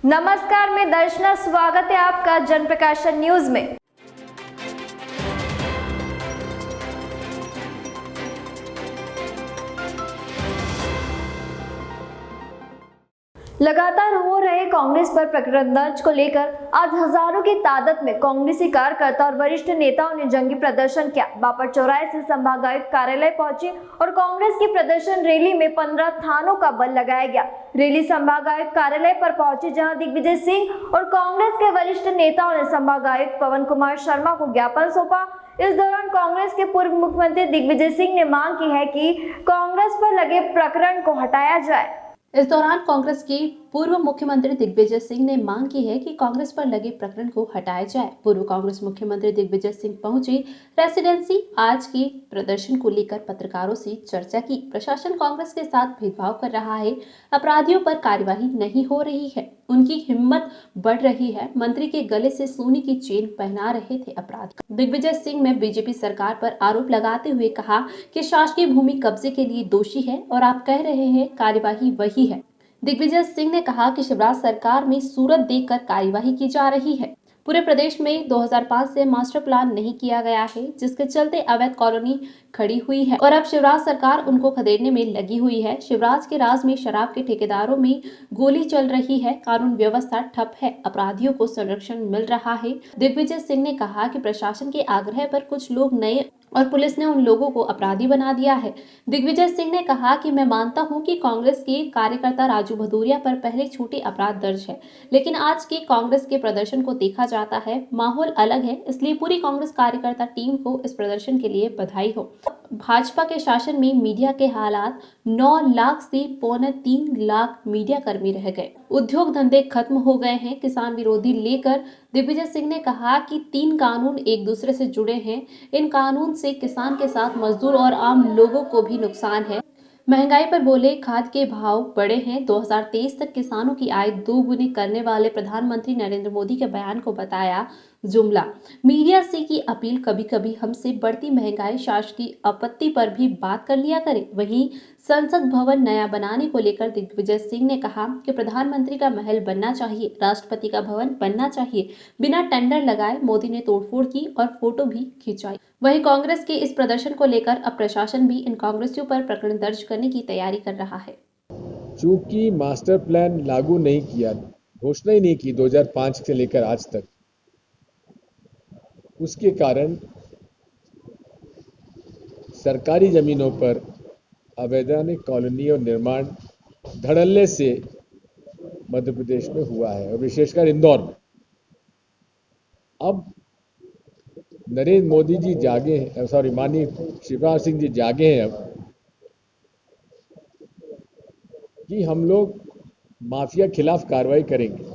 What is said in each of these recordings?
नमस्कार, मैं दर्शना, स्वागत है आपका जनप्रकाशन न्यूज में। लगातार हो रहे कांग्रेस पर प्रकरण दर्ज को लेकर आज हजारों की तादाद में कांग्रेसी कार्यकर्ता और वरिष्ठ नेताओं ने जंगी प्रदर्शन किया। बापट चौराहे से संभागायुक्त कार्यालय पहुंचे और कांग्रेस की प्रदर्शन रैली में 15 थानों का बल लगाया गया। रैली संभागायुक्त कार्यालय पर पहुंची, जहां दिग्विजय सिंह और कांग्रेस के वरिष्ठ नेताओं ने संभागायुक्त पवन कुमार शर्मा को ज्ञापन सौंपा। इस दौरान कांग्रेस के पूर्व मुख्यमंत्री दिग्विजय सिंह ने मांग की है कि कांग्रेस पर लगे प्रकरण को हटाया जाए। इस दौरान कांग्रेस के पूर्व मुख्यमंत्री दिग्विजय सिंह ने मांग की है कि कांग्रेस पर लगे प्रकरण को हटाया जाए। पूर्व कांग्रेस मुख्यमंत्री दिग्विजय सिंह पहुंचे रेसिडेंसी। आज के प्रदर्शन को लेकर पत्रकारों से चर्चा की। प्रशासन कांग्रेस के साथ भेदभाव कर रहा है, अपराधियों पर कार्यवाही नहीं हो रही है, उनकी हिम्मत बढ़ रही है। मंत्री के गले से सोने की चेन पहना रहे थे अपराधी। दिग्विजय सिंह ने बीजेपी सरकार पर आरोप लगाते हुए कहा कि शासकीय भूमि कब्जे के लिए दोषी है और आप कह रहे हैं कार्यवाही वही है। दिग्विजय सिंह ने कहा कि शिवराज सरकार में सूरत देखकर कार्यवाही की जा रही है। पूरे प्रदेश में 2005 से मास्टर प्लान नहीं किया गया है, जिसके चलते अवैध कॉलोनी खड़ी हुई है और अब शिवराज सरकार उनको खदेड़ने में लगी हुई है। शिवराज के राज में शराब के ठेकेदारों में गोली चल रही है, कानून व्यवस्था ठप है, अपराधियों को संरक्षण मिल रहा है। दिग्विजय सिंह ने कहा कि प्रशासन के आग्रह पर कुछ लोग नए और पुलिस ने उन लोगों को अपराधी बना दिया है। दिग्विजय सिंह ने कहा कि मैं मानता हूं कि कांग्रेस के कार्यकर्ता राजू भदौरिया पर पहले छोटे अपराध दर्ज है, लेकिन आज के कांग्रेस के प्रदर्शन को देखा जाता है, माहौल अलग है, इसलिए पूरी कांग्रेस कार्यकर्ता टीम को इस प्रदर्शन के लिए बधाई हो। भाजपा के शासन में मीडिया के हालात 9 लाख से 2.25 लाख मीडिया कर्मी रह गए, उद्योग धंधे खत्म हो गए हैं, किसान विरोधी लेकर दिग्विजय सिंह ने कहा कि 3 कानून एक दूसरे से जुड़े हैं। इन कानून से किसान के साथ मजदूर और आम लोगों को भी नुकसान है। महंगाई पर बोले, खाद के भाव बढ़े हैं। 2023 तक किसानों की आय 2 गुनी करने वाले प्रधानमंत्री नरेंद्र मोदी के बयान को बताया जुमला। मीडिया से की अपील, कभी कभी हमसे बढ़ती महंगाई, शासकीय आपत्ति पर भी बात कर लिया करें। वहीं संसद भवन नया बनाने को लेकर दिग्विजय सिंह ने कहा कि प्रधानमंत्री का महल बनना चाहिए, राष्ट्रपति का भवन बनना चाहिए, बिना टेंडर लगाए। मोदी ने तोड़फोड़ की और फोटो भी खिंचवाई। वहीं कांग्रेस के इस प्रदर्शन को लेकर अब प्रशासन भी इन कांग्रेसियों पर प्रकरण दर्ज करने की तैयारी कर रहा है। चूंकि मास्टर प्लान लागू नहीं किया, घोषणा ही नहीं की 2005 से लेकर आज तक, उसके कारण सरकारी जमीनों पर अवैधानिक कॉलोनी और निर्माण धड़ल्ले से मध्य प्रदेश में हुआ है और विशेषकर इंदौर में। अब नरेंद्र मोदी जी जागे हैं, माननीय शिवराज सिंह जी जागे हैं अब कि हम लोग माफिया खिलाफ कार्रवाई करेंगे।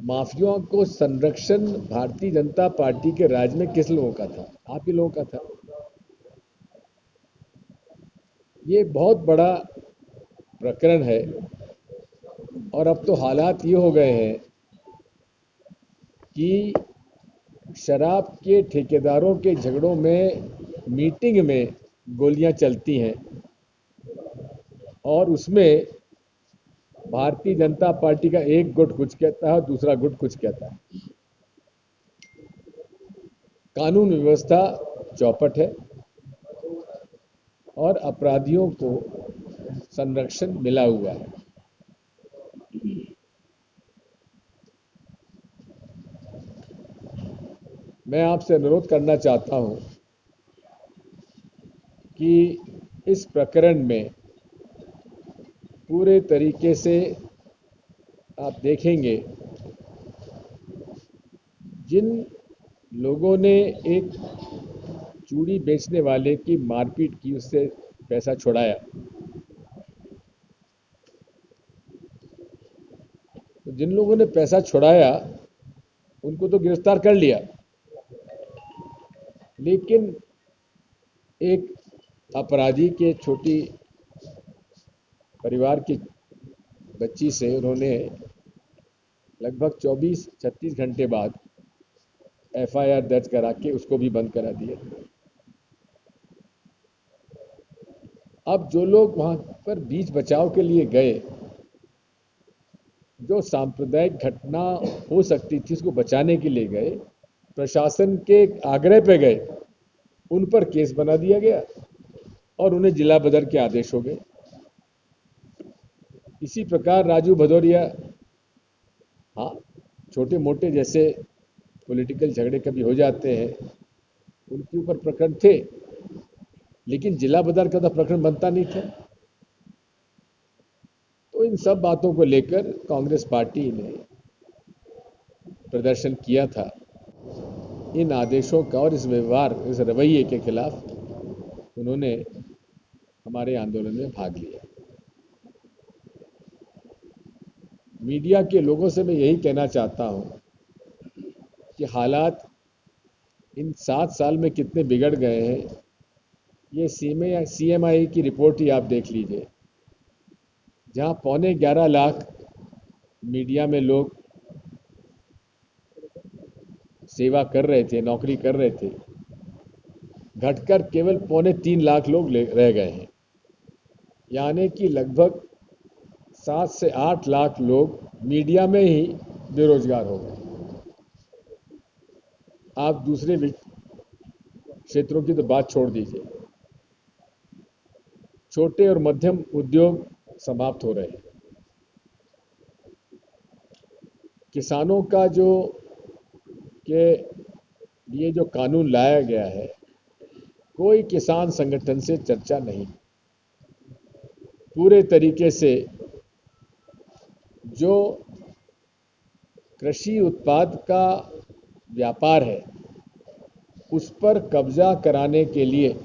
माफियाओं को संरक्षण भारतीय जनता पार्टी के राज में किस लोगों का था? आप ही लोगों का था। ये बहुत बड़ा प्रकरण है और अब तो हालात ये हो गए हैं कि शराब के ठेकेदारों के झगड़ों में मीटिंग में गोलियां चलती हैं और उसमें भारतीय जनता पार्टी का एक गुट कुछ कहता है और दूसरा गुट कुछ कहता है। कानून व्यवस्था चौपट है और अपराधियों को संरक्षण मिला हुआ है। मैं आपसे अनुरोध करना चाहता हूं कि इस प्रकरण में पूरे तरीके से आप देखेंगे, जिन लोगों ने एक चूड़ी बेचने वाले की मारपीट की, उससे पैसा छुड़ाया, तो जिन लोगों ने पैसा छुड़ाया उनको तो गिरफ्तार कर लिया, लेकिन एक अपराधी के छोटी परिवार की बच्ची से उन्होंने लगभग 24-36 घंटे बाद एफआईआर दर्ज करा के उसको भी बंद करा दिया। अब जो लोग वहां पर बीच बचाव के लिए गए, जो सांप्रदायिक घटना हो सकती थी उसको बचाने के लिए गए, प्रशासन के आग्रह पे गए, उन पर केस बना दिया गया और उन्हें जिला बदर के आदेश हो गए। इसी प्रकार राजू भदौरिया, हाँ, छोटे मोटे जैसे पॉलिटिकल झगड़े कभी हो जाते हैं, उनके ऊपर प्रकरण थे, लेकिन जिला बदर का तो प्रकरण बनता नहीं था। तो इन सब बातों को लेकर कांग्रेस पार्टी ने प्रदर्शन किया था। इन आदेशों का और इस व्यवहार, इस रवैये के खिलाफ उन्होंने हमारे आंदोलन में भाग लिया। मीडिया के लोगों से मैं यही कहना चाहता हूं कि हालात इन 7 साल में कितने बिगड़ गए हैं, ये CMI की रिपोर्ट ही आप देख लीजिए, जहां 11.25 लाख मीडिया में लोग सेवा कर रहे थे, नौकरी कर रहे थे, घटकर केवल 3.25 लाख लोग रह गए हैं। यानी कि लगभग 7 से 8 लाख लोग मीडिया में ही बेरोजगार हो गए। आप दूसरे क्षेत्रों की तो बात छोड़ दीजिए, छोटे और मध्यम उद्योग समाप्त हो रहे हैं। किसानों का जो के लिए जो कानून लाया गया है, कोई किसान संगठन से चर्चा नहीं। पूरे तरीके से जो कृषि उत्पाद का व्यापार है, उस पर कब्जा कराने के लिए,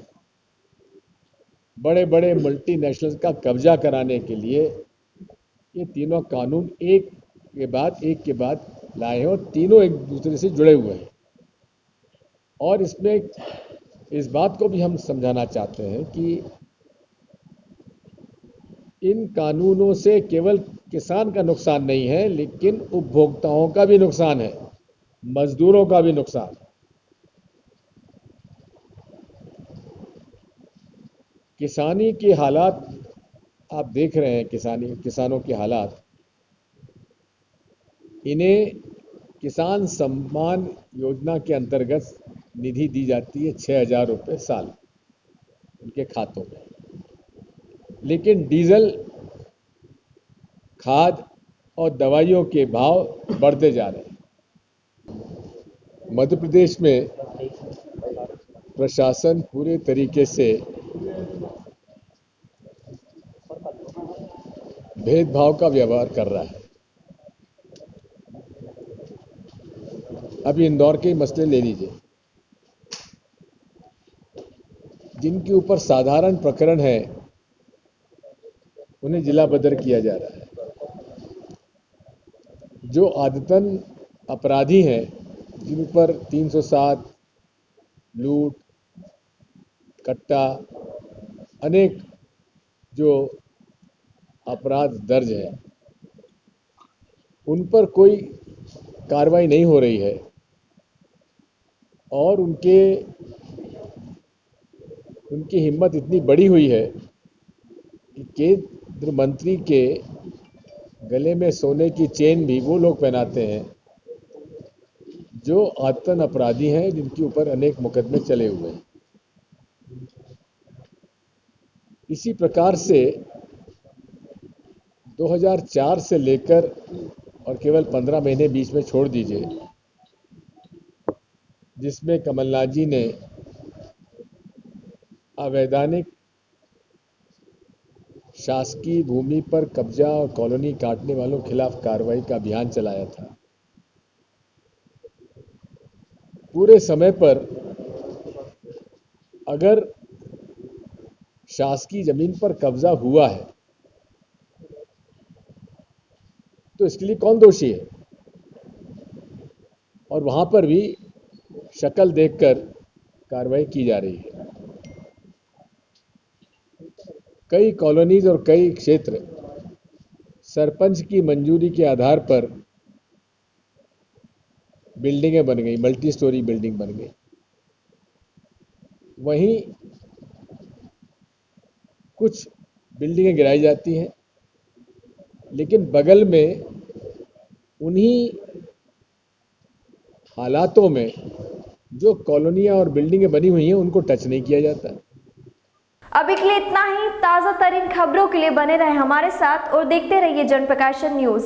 बड़े बड़े मल्टीनेशनल्स का कब्जा कराने के लिए ये तीनों कानून एक के बाद लाए हैं और तीनों एक दूसरे से जुड़े हुए हैं। और इसमें इस बात को भी हम समझाना चाहते हैं कि इन कानूनों से केवल किसान का नुकसान नहीं है, लेकिन उपभोक्ताओं का भी नुकसान है, मजदूरों का भी नुकसान। किसानी के हालात आप देख रहे हैं, किसानों के हालात। इन्हें किसान सम्मान योजना के अंतर्गत निधि दी जाती है 6,000 रुपये साल उनके खातों में, लेकिन डीजल, खाद और दवाइयों के भाव बढ़ते जा रहे हैं। मध्य प्रदेश में प्रशासन पूरे तरीके से भेदभाव का व्यवहार कर रहा है। अभी इंदौर के मसले ले लीजिए, जिनके ऊपर साधारण प्रकरण है उन्हें जिला बदर किया जा रहा है। जो आदतन अपराधी हैं, जिन पर 307, लूट, कट्टा, अनेक जो अपराध दर्ज है, उन पर कोई कार्रवाई नहीं हो रही है और उनकी हिम्मत इतनी बड़ी हुई है कि केंद्र मंत्री के गले में सोने की चेन भी वो लोग पहनाते हैं जो आतंक अपराधी हैं, जिनके ऊपर अनेक मुकदमे चले हुए हैं। इसी प्रकार से 2004 से लेकर और केवल 15 महीने बीच में छोड़ दीजिए, जिसमें कमलनाथ जी ने अवैधानिक शासकीय भूमि पर कब्जा और कॉलोनी काटने वालों के खिलाफ कार्रवाई का अभियान चलाया था। पूरे समय पर अगर शासकीय जमीन पर कब्जा हुआ है तो इसके लिए कौन दोषी है? और वहां पर भी शक्ल देखकर कार्रवाई की जा रही है। कई कॉलोनीज और कई क्षेत्र सरपंच की मंजूरी के आधार पर बिल्डिंगें बन गई, मल्टी स्टोरी बिल्डिंग बन गई। वहीं कुछ बिल्डिंगें गिराई जाती हैं, लेकिन बगल में उन्हीं हालातों में जो कॉलोनियां और बिल्डिंगें बनी हुई हैं उनको टच नहीं किया जाता। अभी के लिए इतना ही। ताजा तरीन खबरों के लिए बने रहे हमारे साथ और देखते रहिए जनप्रकाशन न्यूज।